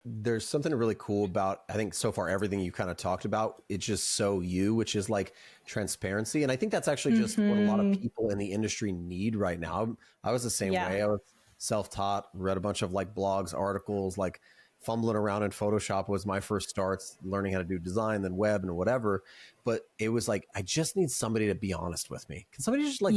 There's something really cool about, I think so far everything you kind of talked about, it's just so you, which is like transparency. And I think that's actually just what a lot of people in the industry need right now. I was the same way. I was self-taught, read a bunch of like blogs, articles, like fumbling around in Photoshop was my first starts, learning how to do design, then web and whatever. But it was like, I just need somebody to be honest with me. Can somebody just like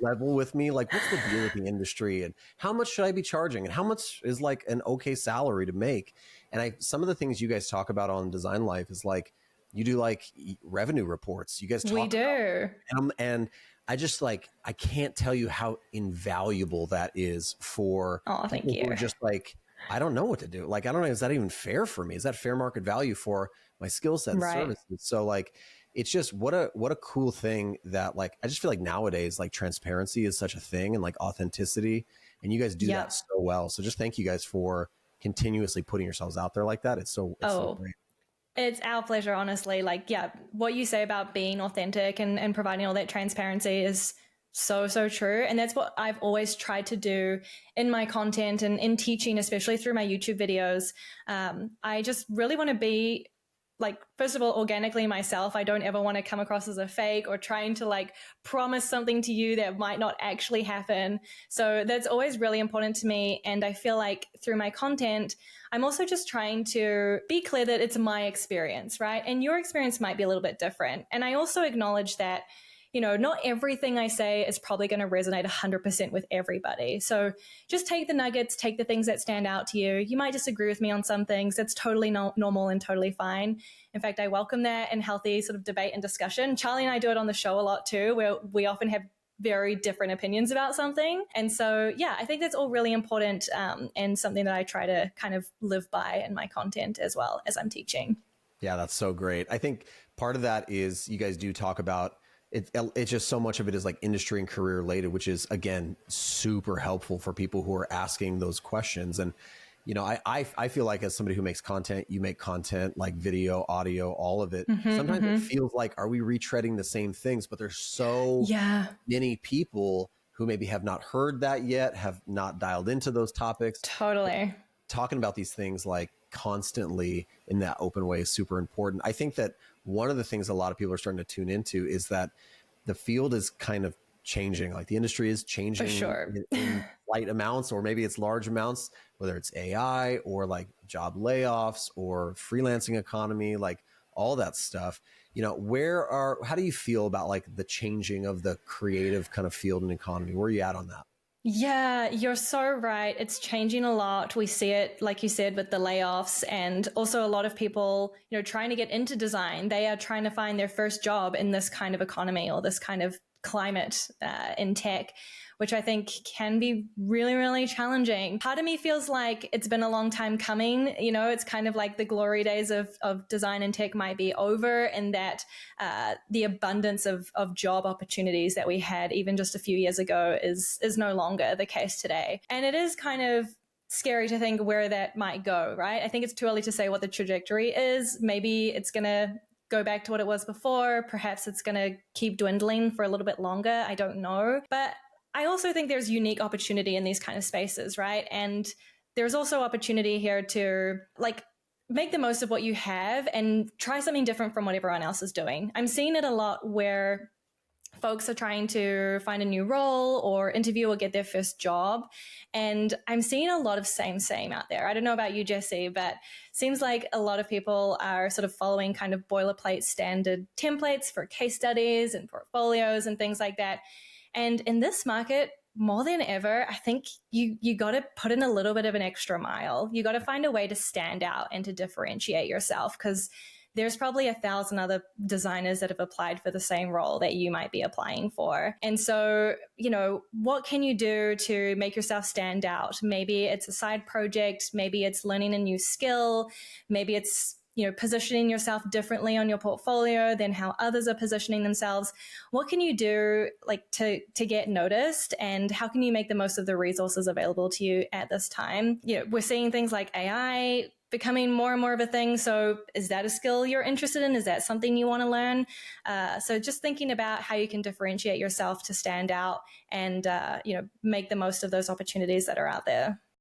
level with me? Like, what's the deal with the industry and how much should I be charging? And how much is like an okay salary to make? And some of the things you guys talk about on Design Life is like, you do like revenue reports. You guys talk about, and I just like, I can't tell you how invaluable that is for people who are just like, I don't know what to do. Like, I don't know, is that even fair for me? Is that fair market value for my skill set and services? So like, it's just what a cool thing that like, I just feel like nowadays, like transparency is such a thing and like authenticity, and you guys do that so well. So just thank you guys for continuously putting yourselves out there like that. It's so great. It's our pleasure, honestly. Like, what you say about being authentic and providing all that transparency is so true. And that's what I've always tried to do in my content and in teaching, especially through my YouTube videos. I just really want to be like, first of all, organically myself. I don't ever want to come across as a fake or trying to like promise something to you that might not actually happen. So that's always really important to me. And I feel like through my content, I'm also just trying to be clear that it's my experience, right? And your experience might be a little bit different. And I also acknowledge that, you know, not everything I say is probably going to resonate 100% with everybody. So just take the nuggets, take the things that stand out to you. You might disagree with me on some things. That's totally normal and totally fine. In fact, I welcome that and healthy sort of debate and discussion. Charlie and I do it on the show a lot too, where we often have very different opinions about something. And so, I think that's all really important and something that I try to kind of live by in my content as well as I'm teaching. Yeah, that's so great. I think part of that is you guys do talk about it's just so much of it is like industry and career related, which is again super helpful for people who are asking those questions. And you know, I feel like as somebody who makes content, you make content like video, audio, all of it. Sometimes it feels like, are we retreading the same things? But there's so many people who maybe have not heard that yet, have not dialed into those topics. Totally. Talking about these things like constantly in that open way is super important. I think that one of the things a lot of people are starting to tune into is that the field is kind of changing. Like the industry is changing in light amounts, or maybe it's large amounts, whether it's AI or like job layoffs or freelancing economy, like all that stuff. You know, how do you feel about like the changing of the creative kind of field and economy? Where are you at on that? Yeah, you're so right. It's changing a lot. We see it, like you said, with the layoffs, and also a lot of people, you know, trying to get into design. They are trying to find their first job in this kind of economy or this kind of climate in tech, which I think can be really, really challenging. Part of me feels like it's been a long time coming. You know, it's kind of like the glory days of design and tech might be over, and that the abundance of job opportunities that we had even just a few years ago is no longer the case today. And it is kind of scary to think where that might go, right? I think it's too early to say what the trajectory is. Maybe it's going to go back to what it was before. Perhaps it's going to keep dwindling for a little bit longer. I don't know. But I also think there's unique opportunity in these kind of spaces, right? And there's also opportunity here to like make the most of what you have and try something different from what everyone else is doing. I'm seeing it a lot where folks are trying to find a new role or interview or get their first job. And I'm seeing a lot of same out there. I don't know about you, Jesse, but seems like a lot of people are sort of following kind of boilerplate standard templates for case studies and portfolios and things like that. And in this market, more than ever, I think you got to put in a little bit of an extra mile. You got to find a way to stand out and to differentiate yourself, because there's probably 1,000 other designers that have applied for the same role that you might be applying for. And so, you know, what can you do to make yourself stand out? Maybe it's a side project, maybe it's learning a new skill, maybe it's, you know, positioning yourself differently on your portfolio than how others are positioning themselves. What can you do like to get noticed, and how can you make the most of the resources available to you at this time? You know, we're seeing things like AI becoming more and more of a thing. So is that a skill you're interested in? Is that something you want to learn? So just thinking about how you can differentiate yourself to stand out and, you know, make the most of those opportunities that are out there.